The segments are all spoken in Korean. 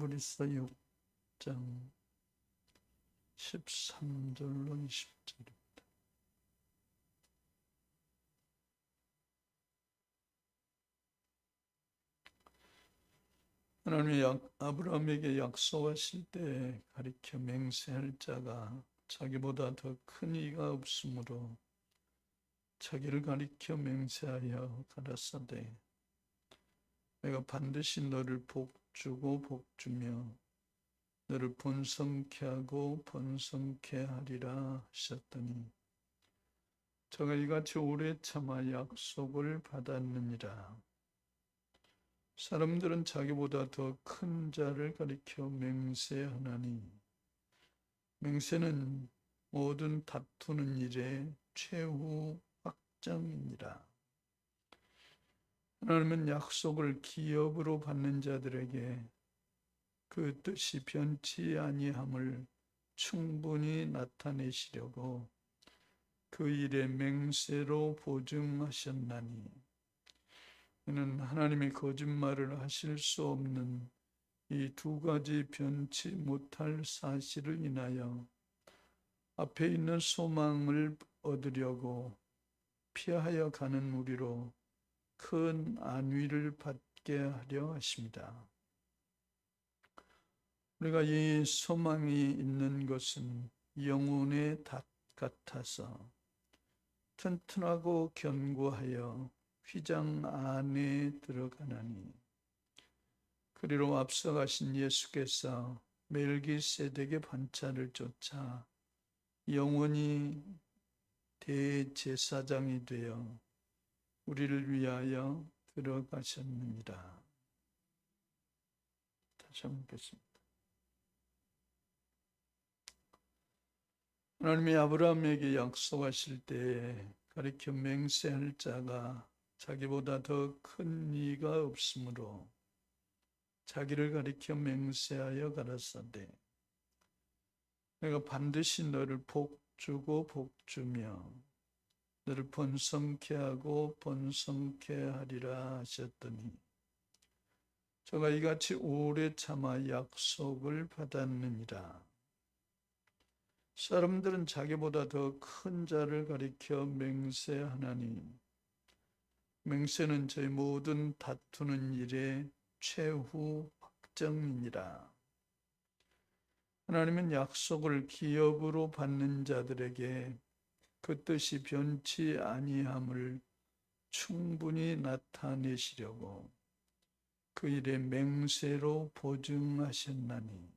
히브리서 6장 13절로 20절입니다. 하나님이 아브라함에게 약속하실 때 가리켜 맹세할 자가 자기보다 더 큰 이가 없으므로 자기를 가리켜 맹세하여 가라사대 내가 반드시 너를 복주고 복주며 너를 번성케 하고 번성케 하리라 하셨더니 저가 이같이 오래 참아 약속을 받았느니라. 사람들은 자기보다 더 큰 자를 가리켜 맹세하나니 맹세는 모든 다투는 일의 최후 확정이니라. 하나님은 약속을 기업으로 받는 자들에게 그 뜻이 변치 아니함을 충분히 나타내시려고 그 일의 맹세로 보증하셨나니 이는 하나님이 거짓말을 하실 수 없는 이 두 가지 변치 못할 사실을 인하여 앞에 있는 소망을 얻으려고 피하여 가는 우리로 큰 안위를 받게 하려 하십니다. 우리가 이 소망이 있는 것은 영혼의 닷 같아서 튼튼하고 견고하여 휘장 안에 들어가나니 그리로 앞서가신 예수께서 멜기세덱의 반차를 쫓아 영원히 대제사장이 되어 우리를 위하여 들어가셨느니라. 다시 한번 보겠습니다. 하나님이 아브라함에게 약속하실 때에 가리켜 맹세할 자가 자기보다 더 큰 이가 없으므로 자기를 가리켜 맹세하여 가라사대 내가 반드시 너를 복주고 복주며 너를 번성케 하고 번성케 하리라 하셨더니 저가 이같이 오래 참아 약속을 받았느니라. 사람들은 자기보다 더 큰 자를 가리켜 맹세하나니 맹세는 저희 모든 다투는 일의 최후 확정이니라. 하나님은 약속을 기업으로 받는 자들에게 그 뜻이 변치 아니함을 충분히 나타내시려고 그 일의 맹세로 보증하셨나니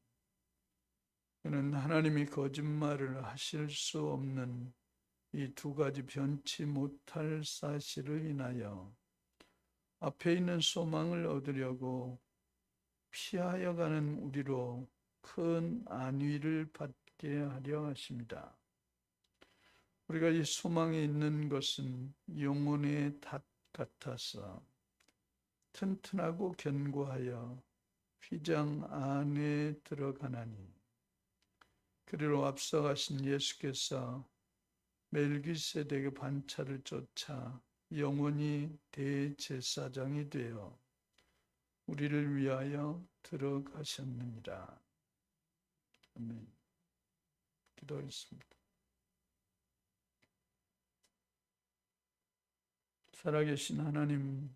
그는 하나님이 거짓말을 하실 수 없는 이 두 가지 변치 못할 사실을 인하여 앞에 있는 소망을 얻으려고 피하여 가는 우리로 큰 안위를 받게 하려 하십니다. 우리가 이 소망에 있는 것은 영혼의 닷 같아서 튼튼하고 견고하여 휘장 안에 들어가나니 그리로 앞서가신 예수께서 멜기세덱의 반차를 쫓아 영원히 대제사장이 되어 우리를 위하여 들어가셨느니라. 아멘. 기도하겠습니다. 살아계신 하나님,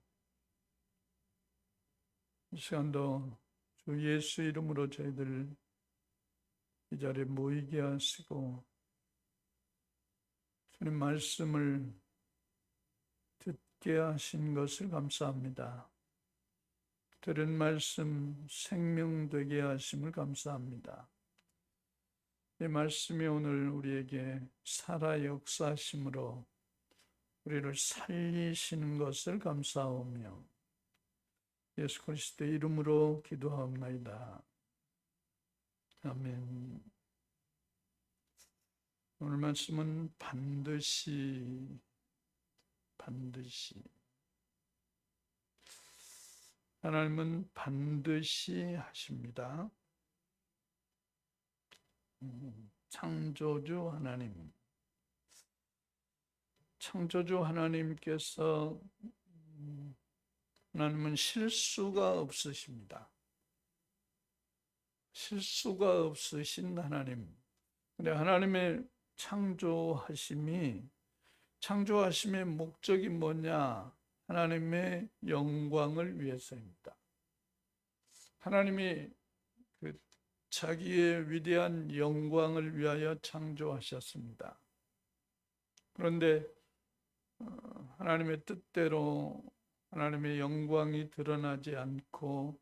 이 시간도 주 예수 이름으로 저희들 이 자리에 모이게 하시고 주님 말씀을 듣게 하신 것을 감사합니다. 들은 말씀 생명되게 하심을 감사합니다. 이 말씀이 오늘 우리에게 살아 역사하심으로 우리를 살리시는 것을 감사하오며 예수 그리스도의 이름으로 기도하옵나이다. 아멘. 오늘 말씀은 반드시 하나님은 반드시 하십니다. 창조주 하나님, 창조주 하나님께서 하나님은 실수가 없으십니다. 실수가 없으신 하나님. 근데 하나님의 창조하심의 목적이 뭐냐? 하나님의 영광을 위해서입니다. 하나님이 그 자기의 위대한 영광을 위하여 창조하셨습니다. 그런데 하나님의 뜻대로 하나님의 영광이 드러나지 않고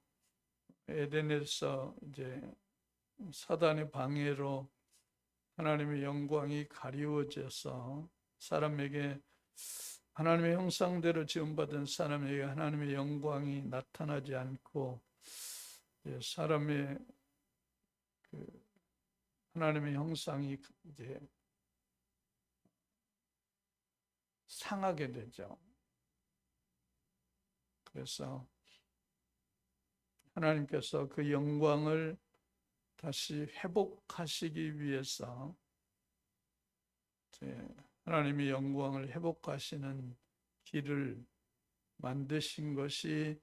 에덴에서 이제 사단의 방해로 하나님의 영광이 가리워져서 사람에게, 하나님의 형상대로 지음받은 사람에게 하나님의 영광이 나타나지 않고 사람의 하나님의 형상이 이제 상하게 되죠. 그래서 하나님께서 그 영광을 다시 회복하시기 위해서 하나님의 영광을 회복하시는 길을 만드신 것이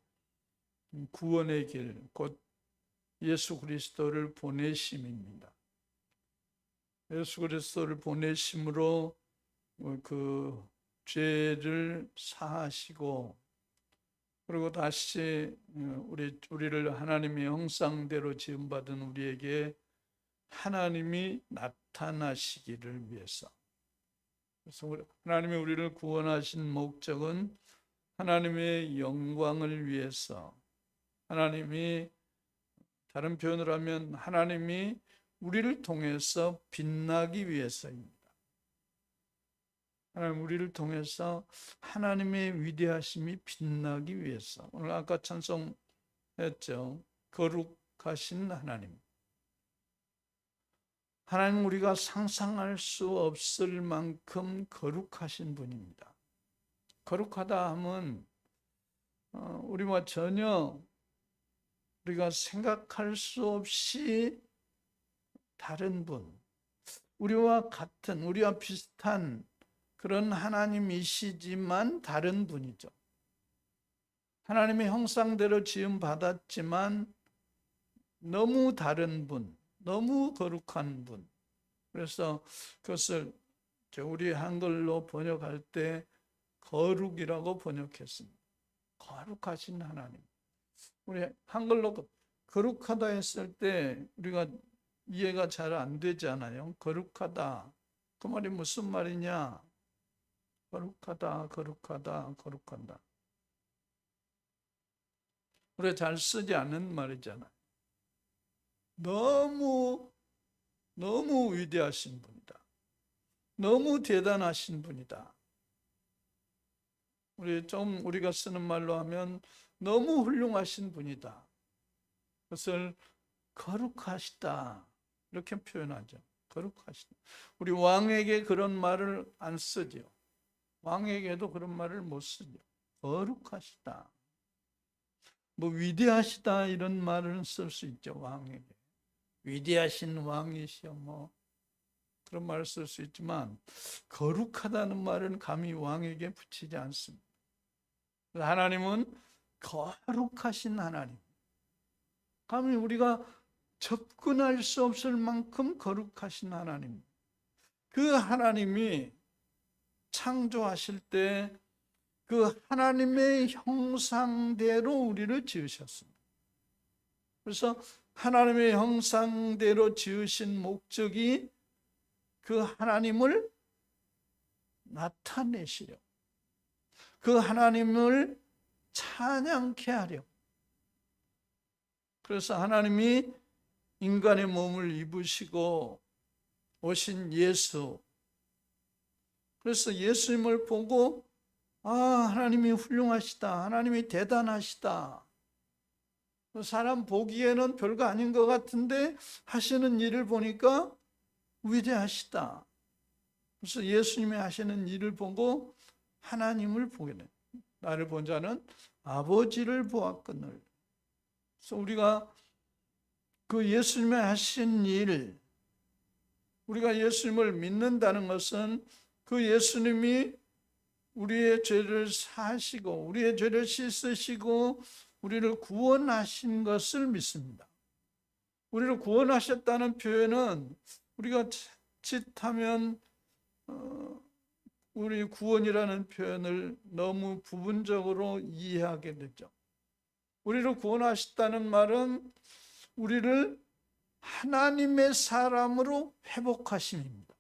구원의 길, 곧 예수 그리스도를 보내심입니다. 예수 그리스도를 보내심으로 그 죄를 사하시고, 그리고 다시 우리를 하나님의 형상대로 지음받은 우리에게 하나님이 나타나시기를 위해서. 그래서 하나님이 우리를 구원하신 목적은 하나님의 영광을 위해서, 하나님이, 다른 표현으로 하면 하나님이 우리를 통해서 빛나기 위해서입니다. 하나님, 우리를 통해서 하나님의 위대하심이 빛나기 위해서. 오늘 아까 찬송했죠. 거룩하신 하나님. 하나님, 우리가 상상할 수 없을 만큼 거룩하신 분입니다. 거룩하다 하면 우리와 전혀 우리가 생각할 수 없이 다른 분, 우리와 같은, 우리와 비슷한 그런 하나님이시지만 다른 분이죠. 하나님의 형상대로 지음 받았지만 너무 다른 분, 너무 거룩한 분. 그래서 그것을 우리 한글로 번역할 때 거룩이라고 번역했습니다. 거룩하신 하나님. 우리 한글로 거룩하다 했을 때 우리가 이해가 잘 안 되잖아요. 거룩하다, 그 말이 무슨 말이냐? 거룩하다, 거룩하다, 거룩하다. 우리가 잘 쓰지 않는 말이잖아요. 너무 위대하신 분이다. 너무 대단하신 분이다. 우리가 쓰는 말로 하면 너무 훌륭하신 분이다. 그것을 거룩하시다, 이렇게 표현하죠. 거룩하시다. 우리 왕에게 그런 말을 안 쓰죠. 왕에게도 그런 말을 못 쓰죠. 거룩하시다. 뭐 위대하시다 이런 말을 쓸 수 있죠. 왕에게 위대하신 왕이시여, 뭐 그런 말을 쓸 수 있지만 거룩하다는 말은 감히 왕에게 붙이지 않습니다. 하나님은 거룩하신 하나님, 감히 우리가 접근할 수 없을 만큼 거룩하신 하나님. 그 하나님이 창조하실 때 그 하나님의 형상대로 우리를 지으셨습니다. 그래서 하나님의 형상대로 지으신 목적이 그 하나님을 나타내시려, 그 하나님을 찬양케 하려. 그래서 하나님이 인간의 몸을 입으시고 오신 예수, 그래서 예수님을 보고 하나님이 훌륭하시다, 하나님이 대단하시다, 사람 보기에는 별거 아닌 것 같은데 하시는 일을 보니까 위대하시다. 그래서 예수님이 하시는 일을 보고 하나님을 보게 돼. 나를 본 자는 아버지를 보았거늘. 그래서 우리가 그 예수님이 하신 일, 우리가 예수님을 믿는다는 것은 그 예수님이 우리의 죄를 사하시고 우리의 죄를 씻으시고 우리를 구원하신 것을 믿습니다. 우리를 구원하셨다는 표현은 우리가 짓하면 우리 구원이라는 표현을 너무 부분적으로 이해하게 되죠. 우리를 구원하셨다는 말은 우리를 하나님의 사람으로 회복하심입니다.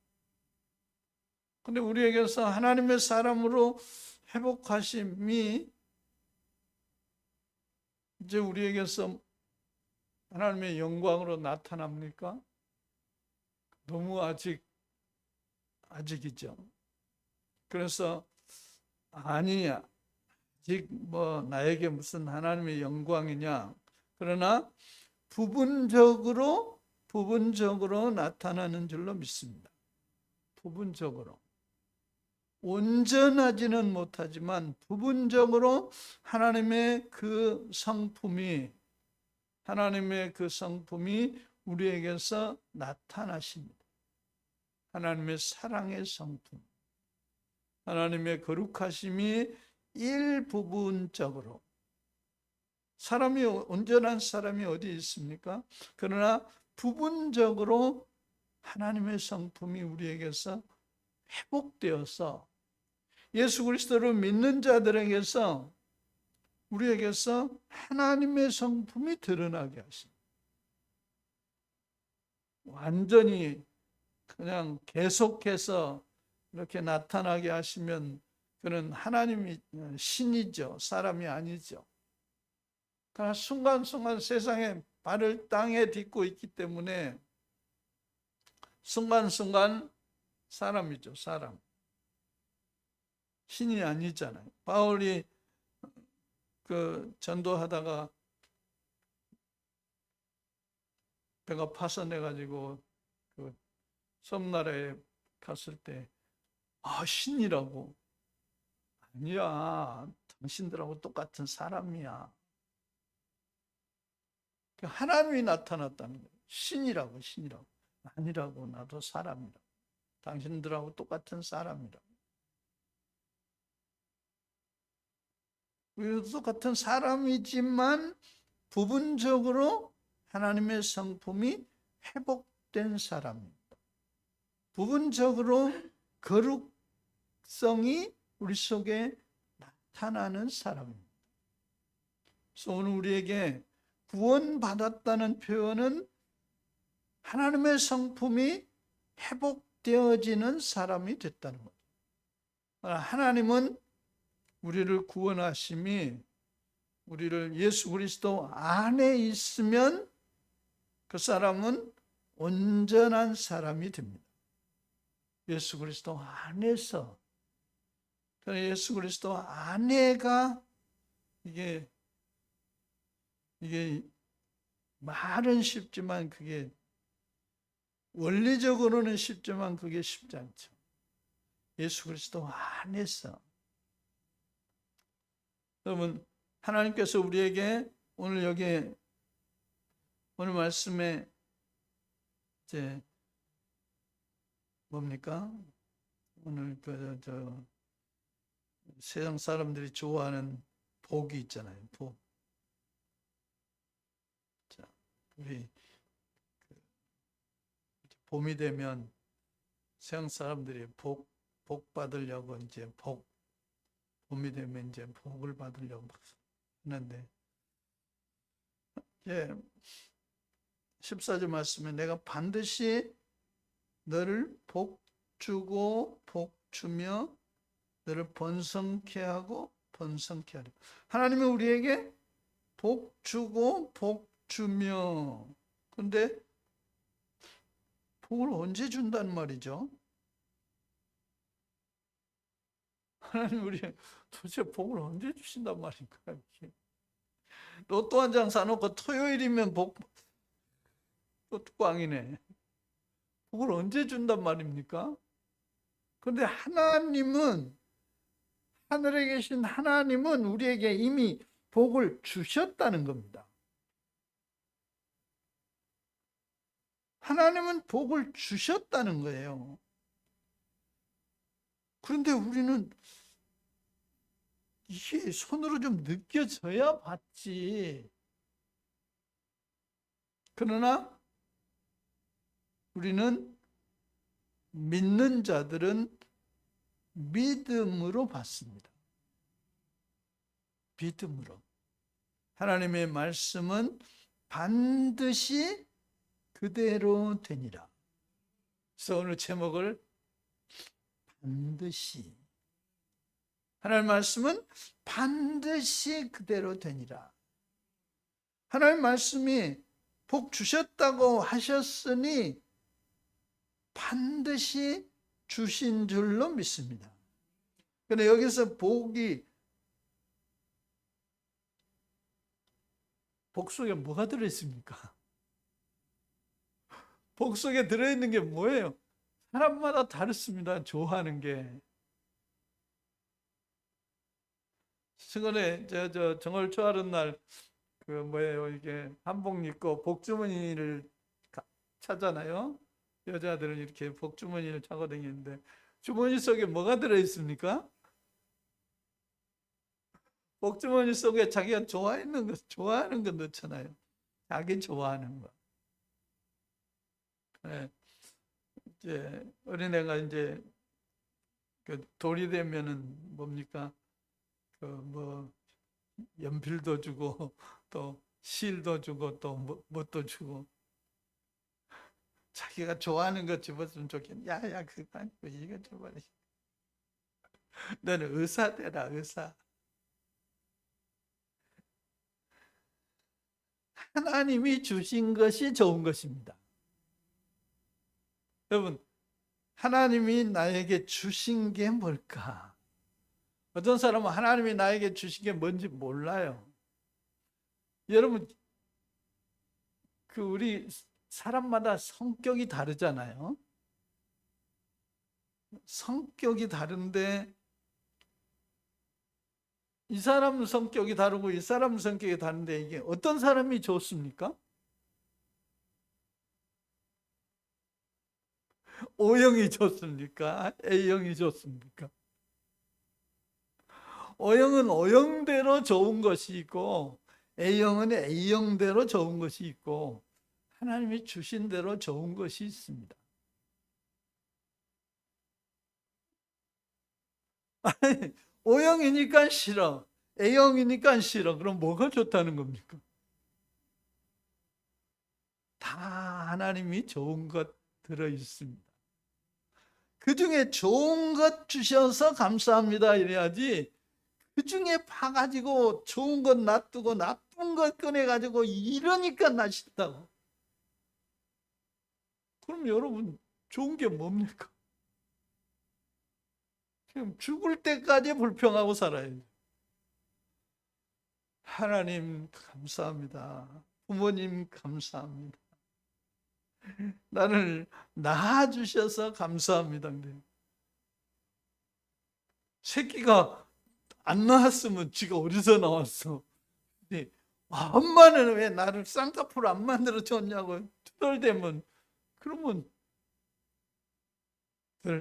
근데 우리에게서 하나님의 사람으로 회복하심이 이제 우리에게서 하나님의 영광으로 나타납니까? 너무 아직이죠. 그래서 아니야, 아직 뭐 나에게 무슨 하나님의 영광이냐. 그러나 부분적으로 나타나는 줄로 믿습니다. 부분적으로. 온전하지는 못하지만 부분적으로 하나님의 그 성품이 우리에게서 나타나십니다. 하나님의 사랑의 성품, 하나님의 거룩하심이 일부분적으로. 온전한 사람이 어디 있습니까? 그러나 부분적으로 하나님의 성품이 우리에게서 회복되어서 예수 그리스도를 믿는 자들에게서 우리에게서 하나님의 성품이 드러나게 하십니다. 완전히 그냥 계속해서 이렇게 나타나게 하시면 그는 하나님이 신이죠. 사람이 아니죠. 그러나 순간순간 세상에 발을 땅에 딛고 있기 때문에 순간순간 사람이죠. 사람. 신이 아니잖아요. 바울이 전도하다가 배가 파손해가지고 섬나라에 갔을 때 신이라고. 아니야, 당신들하고 똑같은 사람이야. 하나님이 나타났다는 거예요. 신이라고. 아니라고, 나도 사람이라고. 당신들하고 똑같은 사람이라고. 우리도 똑같은 사람이지만 부분적으로 하나님의 성품이 회복된 사람입니다. 부분적으로 거룩성이 우리 속에 나타나는 사람입니다. 그래서 오늘 우리에게 구원받았다는 표현은 하나님의 성품이 회복되어지는 사람이 됐다는 거죠. 하나님은 우리를 구원하심이 우리를 예수 그리스도 안에 있으면 그 사람은 온전한 사람이 됩니다. 예수 그리스도 안에서. 예수 그리스도 안에가 이게 말은 쉽지만 그게 원리적으로는 쉽지만 그게 쉽지 않죠. 예수 그리스도 안에서. 여러분, 하나님께서 우리에게 오늘 오늘 말씀에 이제 뭡니까? 오늘 세상 사람들이 좋아하는 복이 있잖아요. 복. 자, 우리 봄이 되면 세상 사람들이 복 받으려고 이제 봄이 되면 이제 복을 받으려고 하는데, 14절 말씀에 내가 반드시 너를 복 주고 복 주며 너를 번성케 하고 번성케 하리라. 하나님은 우리에게 복 주고 복 주며. 근데 복을 언제 준다는 말이죠? 하나님 우리에게 도대체 복을 언제 주신단 말인가? 로또 한 장 사놓고 토요일이면 복 꽝이네. 복을 언제 준단 말입니까? 그런데 하늘에 계신 하나님은 우리에게 이미 복을 주셨다는 겁니다. 하나님은 복을 주셨다는 거예요. 그런데 우리는 이게 손으로 좀 느껴져야 받지. 그러나 우리는 믿는 자들은 믿음으로 받습니다. 믿음으로. 하나님의 말씀은 반드시 그대로 되니라. 그래서 오늘 제목을 반드시, 하나님 말씀은 반드시 그대로 되니라. 하나님 말씀이 복 주셨다고 하셨으니 반드시 주신 줄로 믿습니다. 그런데 여기서 복 속에 뭐가 들어있습니까? 복 속에 들어있는 게 뭐예요? 사람마다 다릅니다. 좋아하는 게. 최근에 저 정월 초하는 날 이게 한복 입고 복주머니를 차잖아요. 여자들은 이렇게 복주머니를 차고 다니는데 주머니 속에 뭐가 들어있습니까? 복주머니 속에 자기가 좋아하는 거 넣잖아요. 자기 좋아하는 거. 네. 이제 어린애가 이제 돌이 되면은 뭡니까? 연필도 주고 또 실도 주고 또 뭣도 주고 자기가 좋아하는 거 집었으면 좋겠네. 야야 그거 아니고 이거 줘봐라. 너는 의사 되라 의사. 하나님이 주신 것이 좋은 것입니다. 여러분, 하나님이 나에게 주신 게 뭘까? 어떤 사람은 하나님이 나에게 주신 게 뭔지 몰라요. 여러분, 우리 사람마다 성격이 다르잖아요. 성격이 다른데 이 사람 성격이 다르고 이 사람 성격이 다른데 이게 어떤 사람이 좋습니까? O형이 좋습니까? A형이 좋습니까? O형은 O형대로 좋은 것이 있고 A형은 A형대로 좋은 것이 있고 하나님이 주신 대로 좋은 것이 있습니다. 아니, O형이니까 싫어, A형이니까 싫어. 그럼 뭐가 좋다는 겁니까? 다 하나님이 좋은 것 들어 있습니다. 그 중에 좋은 것 주셔서 감사합니다 이래야지 그 중에 파가지고 좋은 것 놔두고 나쁜 것 꺼내가지고 이러니까 나 싫다고. 그럼 여러분 좋은 게 뭡니까? 그냥 죽을 때까지 불평하고 살아야죠. 하나님 감사합니다. 부모님 감사합니다. 나를 낳아주셔서 감사합니다. 새끼가 안 나왔으면 지가 어디서 나왔어? 엄마는 왜 나를 쌍꺼풀 안 만들어 줬냐고 투덜대면, 그러면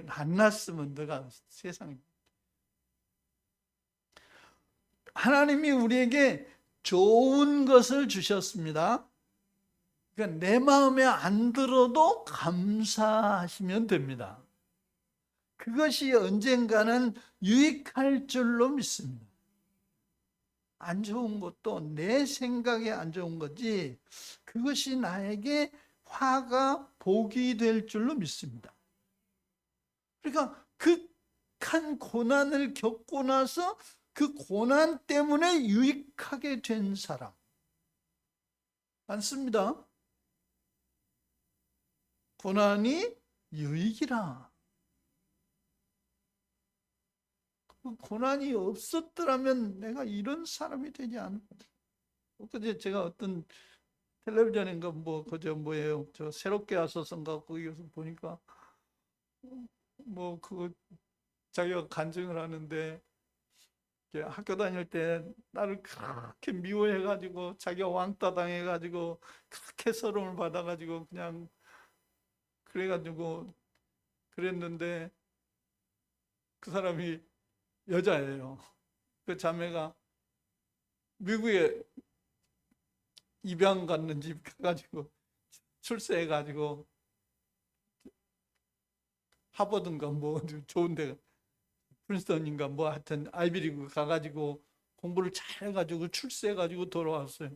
안 낳았으면 너가 세상에. 하나님이 우리에게 좋은 것을 주셨습니다. 그러니까 내 마음에 안 들어도 감사하시면 됩니다. 그것이 언젠가는 유익할 줄로 믿습니다. 안 좋은 것도 내 생각에 안 좋은 거지 그것이 나에게 화가 복이 될 줄로 믿습니다. 그러니까 극한 고난을 겪고 나서 그 고난 때문에 유익하게 된 사람 많습니다. 고난이 유익이라. 그 고난이 없었더라면 내가 이런 사람이 되지 않을까. 그제 제가 어떤 텔레비전인가 저 새롭게 와서선가 거기서 보니까 자기가 간증을 하는데 학교 다닐 때 나를 그렇게 미워해가지고 자기가 왕따 당해가지고 그렇게 서름을 받아가지고 그냥 그래가지고 그랬는데 그 사람이 여자예요. 그 자매가 미국에 입양 갔는지 가가지고 출세해가지고 하버드인가 뭐 좋은 데, 프린스턴인가 뭐 하여튼 아이비리그 가가지고 공부를 잘 해가지고 출세해가지고 돌아왔어요.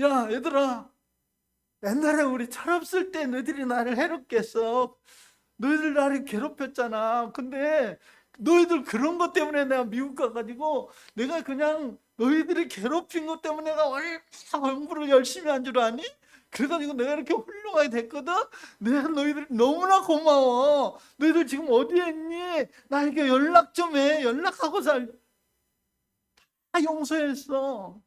야 얘들아, 옛날에 우리 철없을 때 너희들이 나를 해롭겠어. 너희들 나를 괴롭혔잖아. 근데 너희들 그런 것 때문에 내가 미국 가가지고 내가 그냥 너희들이 괴롭힌 것 때문에 내가 얼마나 공부를 열심히 한 줄 아니? 그래가지고 내가 이렇게 훌륭하게 됐거든. 내가 너희들 너무나 고마워. 너희들 지금 어디에 있니? 나에게 연락 좀 해. 연락하고 살. 다 용서했어.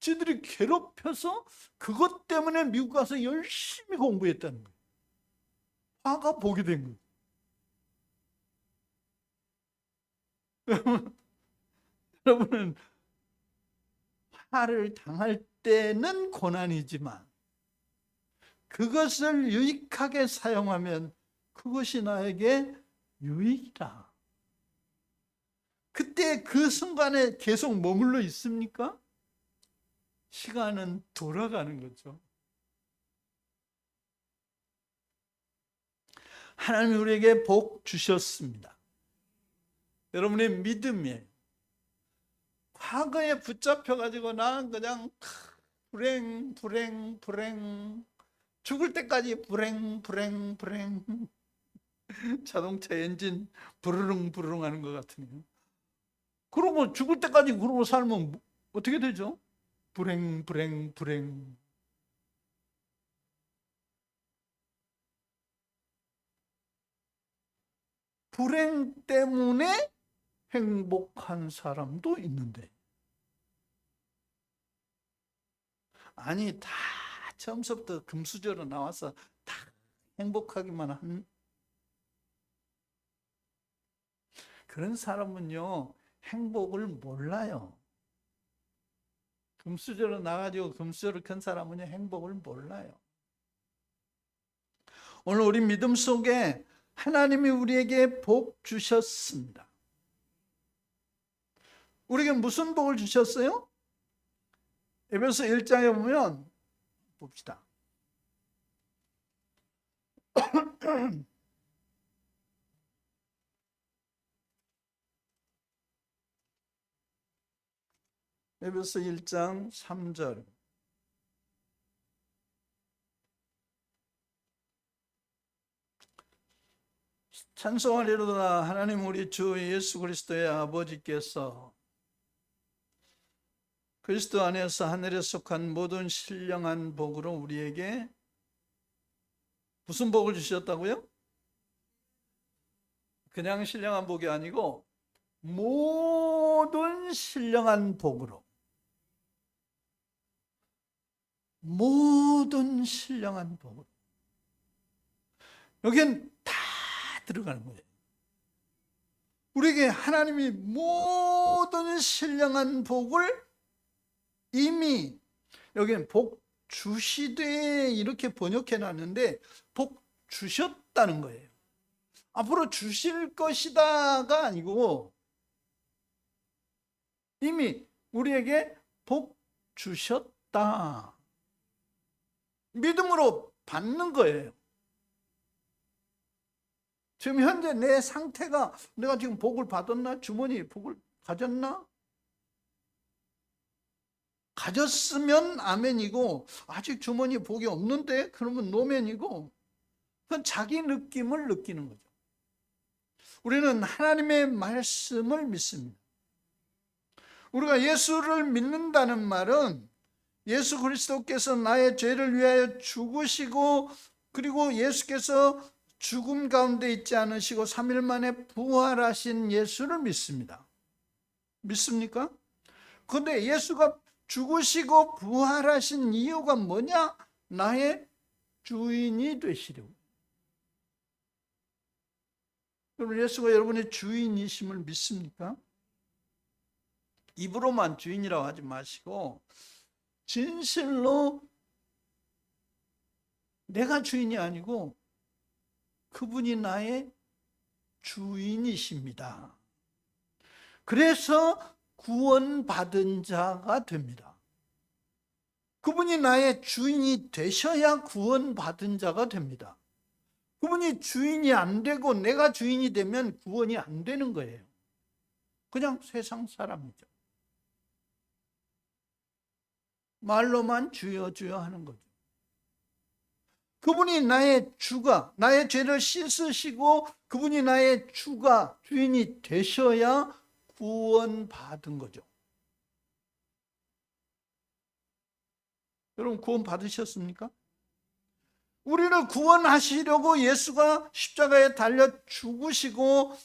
지들이 괴롭혀서 그것 때문에 미국 가서 열심히 공부했다는 거예요. 화가 보게 된 거예요. 여러분은 화를 당할 때는 고난이지만 그것을 유익하게 사용하면 그것이 나에게 유익이다. 그때 그 순간에 계속 머물러 있습니까? 시간은 돌아가는 거죠. 하나님이 우리에게 복 주셨습니다. 여러분의 믿음이에요. 과거에 붙잡혀가지고 난 그냥 불행 죽을 때까지 불행 자동차 엔진 부르릉 하는 것 같으네요. 그러고 죽을 때까지 그러고 살면 어떻게 되죠? 불행 때문에 행복한 사람도 있는데, 아니 다 처음부터 금수저로 나와서 다 행복하기만 한 그런 사람은요 행복을 몰라요. 금수저로 나가지고 금수저를 큰 사람은요 행복을 몰라요. 오늘 우리 믿음 속에 하나님이 우리에게 복 주셨습니다. 우리에게 무슨 복을 주셨어요? 에베소 1장에 보면 봅시다. 에베소 1장 3절. 찬송하리로다. 하나님 우리 주 예수 그리스도의 아버지께서 그리스도 안에서 하늘에 속한 모든 신령한 복으로 우리에게 무슨 복을 주셨다고요? 그냥 신령한 복이 아니고 모든 신령한 복으로, 모든 신령한 복으로. 여기엔 다 들어가는 거예요. 우리에게 하나님이 모든 신령한 복을 이미, 여기는 복 주시되 이렇게 번역해 놨는데 복 주셨다는 거예요. 앞으로 주실 것이다가 아니고 이미 우리에게 복 주셨다. 믿음으로 받는 거예요. 지금 현재 내 상태가, 내가 지금 복을 받았나? 주머니에 복을 가졌나? 가졌으면 아멘이고, 아직 주머니에 복이 없는데 그러면 노멘이고, 그건 자기 느낌을 느끼는 거죠. 우리는 하나님의 말씀을 믿습니다. 우리가 예수를 믿는다는 말은 예수 그리스도께서 나의 죄를 위하여 죽으시고, 그리고 예수께서 죽음 가운데 있지 않으시고 3일 만에 부활하신 예수를 믿습니다. 믿습니까? 그런데 예수가 죽으시고 부활하신 이유가 뭐냐? 나의 주인이 되시려고. 여러분, 예수가 여러분의 주인이심을 믿습니까? 입으로만 주인이라고 하지 마시고 진실로 내가 주인이 아니고 그분이 나의 주인이십니다. 그래서 구원받은 자가 됩니다. 그분이 나의 주인이 되셔야 구원받은 자가 됩니다. 그분이 주인이 안 되고 내가 주인이 되면 구원이 안 되는 거예요. 그냥 세상 사람이죠. 말로만 주여 주여 하는 거죠. 그분이 나의 주가, 나의 죄를 씻으시고 그분이 나의 주가, 주인이 되셔야 구원받은 거죠. 여러분 구원 받으셨습니까? 우리를 구원하시려고 예수가 십자가에 달려 죽으시고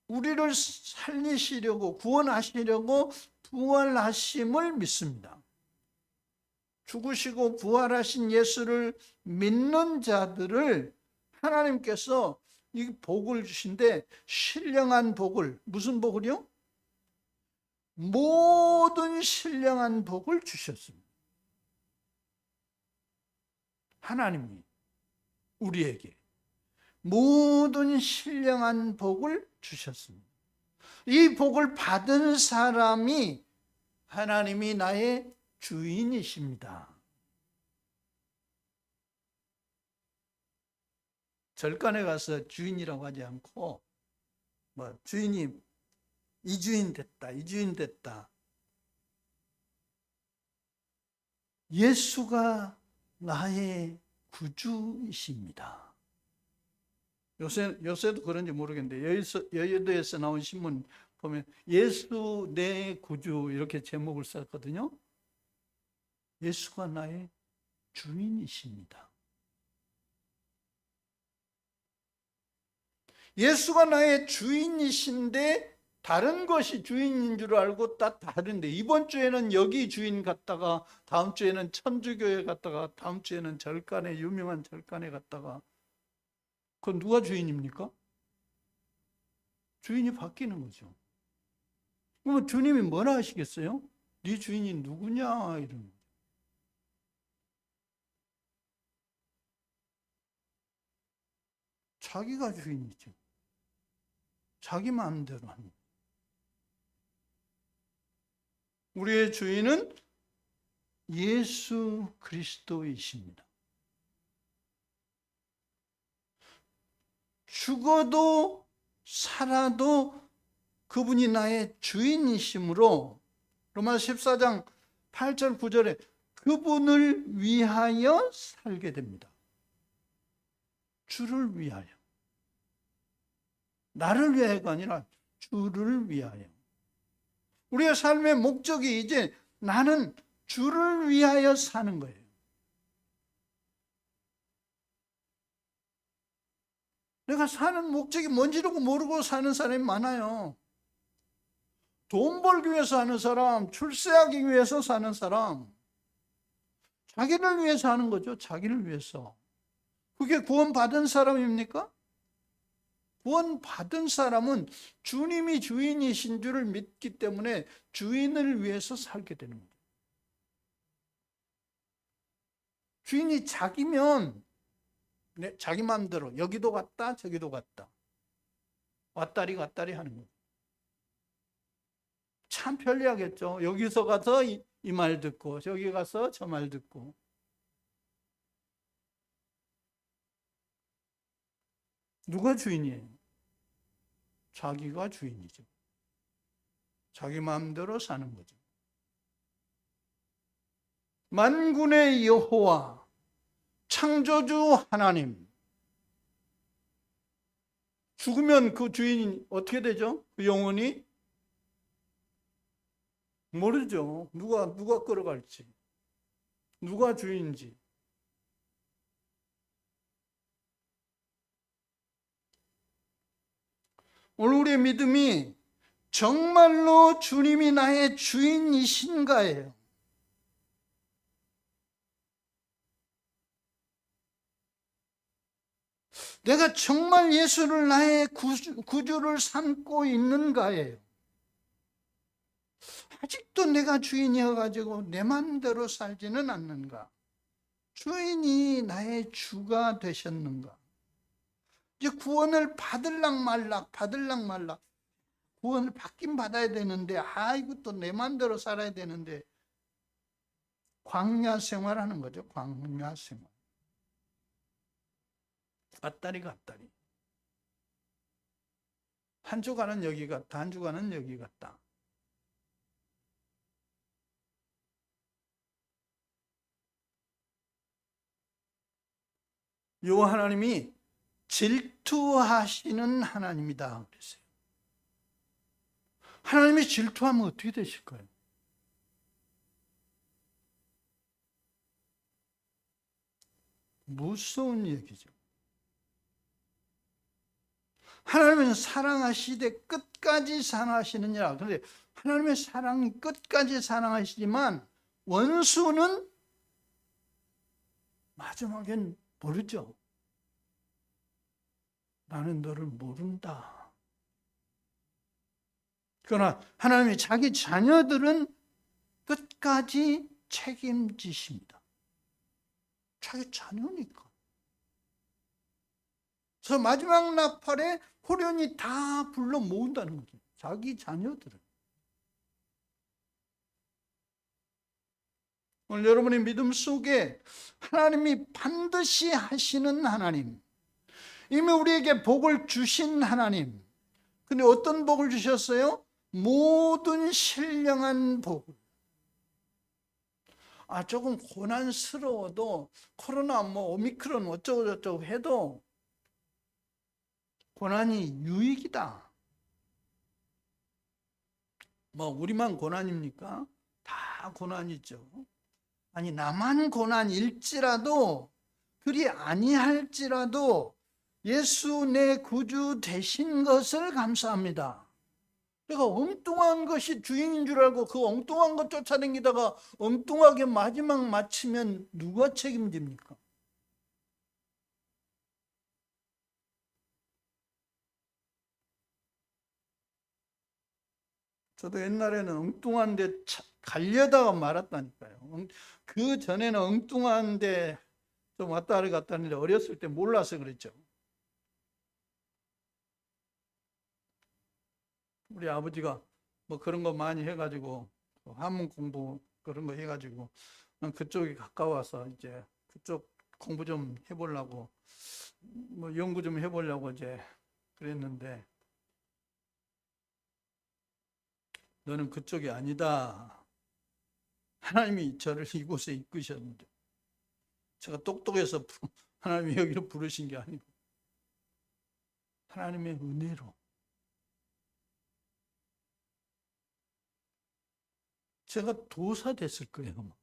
우리를 살리시려고 구원하시려고 부활하심을 믿습니다. 죽으시고 부활하신 예수를 믿는 자들을 하나님께서 이 복을 주신데 신령한 복을, 무슨 복을요? 모든 신령한 복을 주셨습니다. 하나님이 우리에게 모든 신령한 복을 주셨습니다. 이 복을 받은 사람이 하나님이 나의 주인이십니다. 절간에 가서 주인이라고 하지 않고 주인이 이 주인 됐다, 이 주인 됐다. 예수가 나의 구주이십니다. 요새도 그런지 모르겠는데 여의도에서 나온 신문 보면 예수 내 구주 이렇게 제목을 썼거든요. 예수가 나의 주인이십니다. 예수가 나의 주인이신데 다른 것이 주인인 줄 알고 딱 다른데 이번 주에는 여기 주인 갔다가 다음 주에는 천주교에 갔다가 다음 주에는 절간에 유명한 절간에 갔다가 그건 누가 주인입니까? 주인이 바뀌는 거죠. 그러면 주님이 뭐라 하시겠어요? 네 주인이 누구냐 이런 거죠. 자기가 주인이죠. 자기 마음대로 하는 거죠. 우리의 주인은 예수 그리스도이십니다. 죽어도 살아도 그분이 나의 주인이시므로 로마서 14장 8절 9절에 그분을 위하여 살게 됩니다. 주를 위하여. 나를 위하여가 아니라 주를 위하여. 우리의 삶의 목적이 이제 나는 주를 위하여 사는 거예요. 내가 사는 목적이 뭔지도 모르고 사는 사람이 많아요. 돈 벌기 위해서 사는 사람, 출세하기 위해서 사는 사람, 자기를 위해서 하는 거죠. 자기를 위해서. 그게 구원받은 사람입니까? 구원받은 사람은 주님이 주인이신 줄을 믿기 때문에 주인을 위해서 살게 되는 거예요. 주인이 자기면 자기 마음대로 여기도 갔다 저기도 갔다 왔다리 갔다리 하는 거예요. 참 편리하겠죠. 여기서 가서 이 말 듣고 저기 가서 저 말 듣고. 누가 주인이에요? 자기가 주인이죠. 자기 마음대로 사는 거죠. 만군의 여호와 창조주 하나님. 죽으면 그 주인이 어떻게 되죠? 그 영혼이? 모르죠. 누가 끌어갈지. 누가 주인인지. 오늘 우리의 믿음이 정말로 주님이 나의 주인이신가예요. 내가 정말 예수를 나의 구주를 삼고 있는가예요. 아직도 내가 주인이어가지고 내 마음대로 살지는 않는가? 주인이 나의 주가 되셨는가? 이제 구원을 받을락 말락 구원을 받긴 받아야 되는데 이거 또 내 마음대로 살아야 되는데 광야 생활하는 거죠. 광야 생활. 갔다리. 한 주간은 여기 갔다, 한 주간은 여기 갔다. 요 하나님이 질투하시는 하나님이다 그랬어요. 하나님이 질투하면 어떻게 되실까요? 무서운 얘기죠. 하나님은 사랑하시되 끝까지 사랑하시느니라. 그런데 하나님의 사랑이 끝까지 사랑하시지만 원수는 마지막엔 모르죠. 나는 너를 모른다. 그러나 하나님이 자기 자녀들은 끝까지 책임지십니다. 자기 자녀니까. 그래서 마지막 나팔에 호련히 다 불러 모은다는 거죠. 자기 자녀들은. 오늘 여러분의 믿음 속에 하나님이 반드시 하시는 하나님, 이미 우리에게 복을 주신 하나님. 근데 어떤 복을 주셨어요? 모든 신령한 복을. 조금 고난스러워도 코로나 오미크론 어쩌고저쩌고 해도 고난이 유익이다. 우리만 고난입니까? 다 고난이죠. 아니, 나만 고난일지라도, 그리 아니할지라도 예수 내 구주 되신 것을 감사합니다. 내가 엉뚱한 것이 주인인 줄 알고 그 엉뚱한 것 쫓아다니다가 엉뚱하게 마지막 마치면 누가 책임집니까? 저도 옛날에는 엉뚱한 데 가려다가 말았다니까요. 그 전에는 엉뚱한 데 좀 왔다 갔다 하는데 어렸을 때 몰라서 그랬죠. 우리 아버지가 그런 거 많이 해가지고 한문 공부 그런 거 해가지고 그쪽이 가까워서 이제 그쪽 공부 좀 해보려고 연구 좀 해보려고 이제 그랬는데, 너는 그쪽이 아니다. 하나님이 저를 이곳에 이끄셨는데, 제가 똑똑해서 하나님이 여기로 부르신 게 아니고 하나님의 은혜로. 제가 도사 됐을 거예요.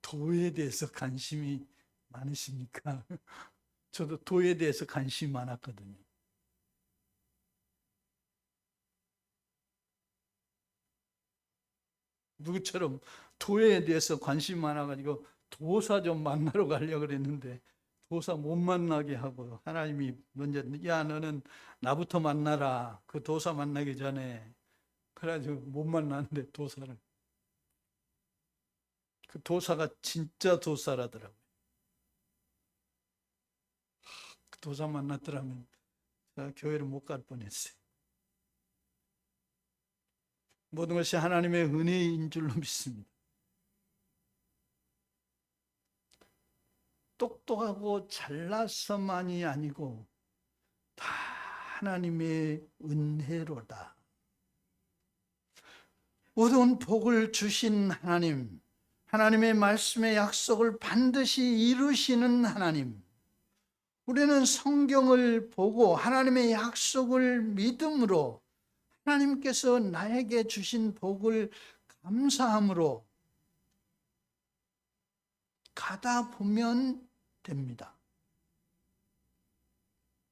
도에 대해서 관심이 많으십니까? 저도 도에 대해서 관심이 많았거든요. 누구처럼 도에 대해서 관심이 많아가지고 도사 좀 만나러 가려고 그랬는데 도사 못 만나게 하고 하나님이 먼저, 야, 너는 나부터 만나라. 그 도사 만나기 전에. 그래가지고 못 만났는데 도사를. 그 도사가 진짜 도사라더라고요. 그 도사 만났더라면 제가 교회를 못 갈 뻔했어요. 모든 것이 하나님의 은혜인 줄로 믿습니다. 똑똑하고 잘나서만이 아니고 다 하나님의 은혜로다. 모든 복을 주신 하나님, 하나님의 말씀의 약속을 반드시 이루시는 하나님. 우리는 성경을 보고 하나님의 약속을 믿음으로, 하나님께서 나에게 주신 복을 감사함으로 가다 보면 됩니다.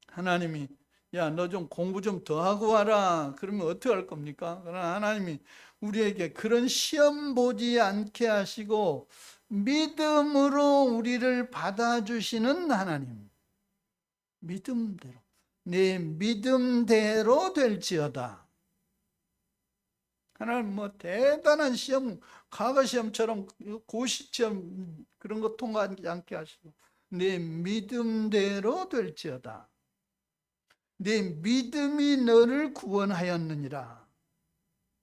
하나님이, 야, 너 좀 공부 좀 더 하고 와라. 그러면 어떻게 할 겁니까? 그러나 하나님이 우리에게 그런 시험 보지 않게 하시고 믿음으로 우리를 받아주시는 하나님. 믿음대로, 내 믿음대로 될지어다. 하나님 대단한 시험, 과거 시험처럼 고시시험 그런 거 통과하지 않게 하시고 내 믿음대로 될지어다. 내 믿음이 너를 구원하였느니라.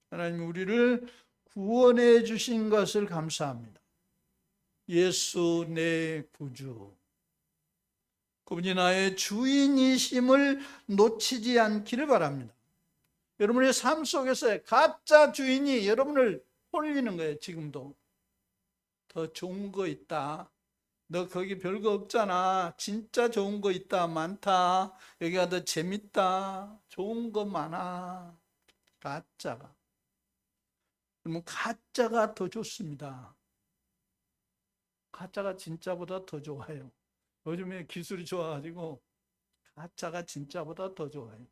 하나님 우리를 구원해 주신 것을 감사합니다. 예수 내 구주. 그분이 나의 주인이심을 놓치지 않기를 바랍니다. 여러분의 삶 속에서 가짜 주인이 여러분을 홀리는 거예요. 지금도. 더 좋은 거 있다. 너 거기 별거 없잖아. 진짜 좋은 거 있다. 많다. 여기가 더 재밌다. 좋은 거 많아. 가짜가. 그러면 가짜가 더 좋습니다. 가짜가 진짜보다 더 좋아요. 요즘에 기술이 좋아가지고 가짜가 진짜보다 더 좋아요.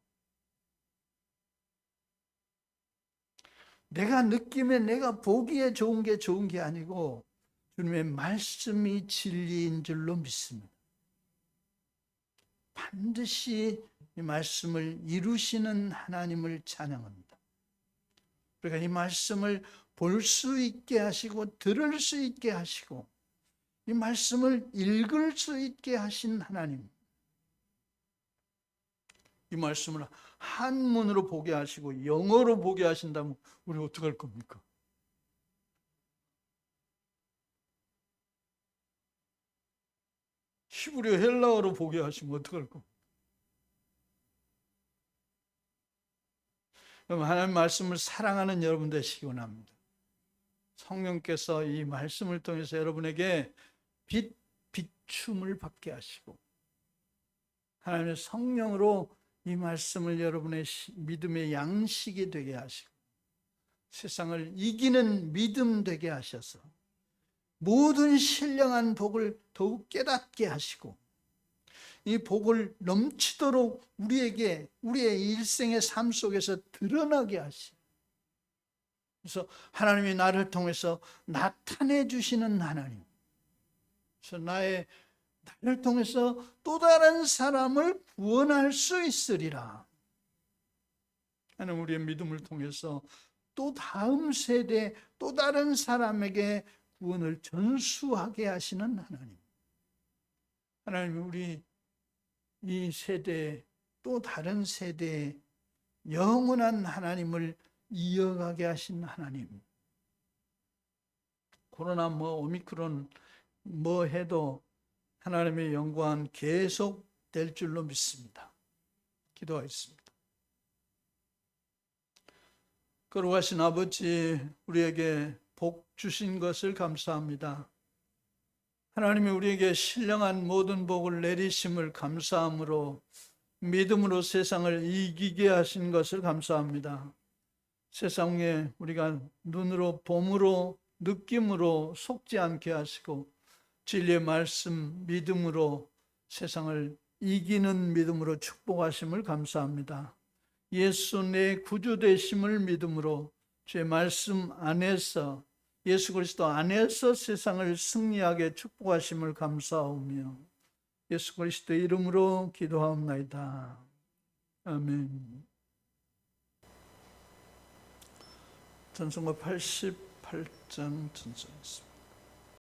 내가 느끼면 내가 보기에 좋은 게 아니고 주님의 말씀이 진리인 줄로 믿습니다. 반드시 이 말씀을 이루시는 하나님을 찬양합니다. 그러니까 이 말씀을 볼 수 있게 하시고 들을 수 있게 하시고 이 말씀을 읽을 수 있게 하신 하나님. 이 말씀을 한문으로 보게 하시고 영어로 보게 하신다면 우리 어떡할 겁니까? 히브리어 헬라어로 보게 하시면 어떡할 겁니까? 그럼 하나님 말씀을 사랑하는 여러분 되시기 원합니다. 성령께서 이 말씀을 통해서 여러분에게 비춤을 받게 하시고 하나님의 성령으로 이 말씀을 여러분의 믿음의 양식이 되게 하시고 세상을 이기는 믿음 되게 하셔서 모든 신령한 복을 더욱 깨닫게 하시고 이 복을 넘치도록 우리에게 우리의 일생의 삶 속에서 드러나게 하시고 그래서 하나님이 나를 통해서 나타내 주시는 하나님. 그래서 나를 통해서 또 다른 사람을 구원할 수 있으리라. 하나님 우리의 믿음을 통해서 또 다음 세대 또 다른 사람에게 구원을 전수하게 하시는 하나님. 하나님 우리 이 세대 또 다른 세대에 영원한 하나님을 이어가게 하신 하나님. 코로나 오미크론 해도 하나님의 영광은 계속 될 줄로 믿습니다. 기도하겠습니다. 거룩하신 아버지, 우리에게 복 주신 것을 감사합니다. 하나님이 우리에게 신령한 모든 복을 내리심을 감사함으로 믿음으로 세상을 이기게 하신 것을 감사합니다. 세상에 우리가 눈으로 봄으로 느낌으로 속지 않게 하시고 진리의 말씀 믿음으로 세상을 이기는 믿음으로 축복하심을 감사합니다. 예수 내 구주 되심을 믿음으로 주의 말씀 안에서 예수 그리스도 안에서 세상을 승리하게 축복하심을 감사하오며 예수 그리스도 이름으로 기도하옵나이다. 아멘. 전성가 88장 전송했습니다.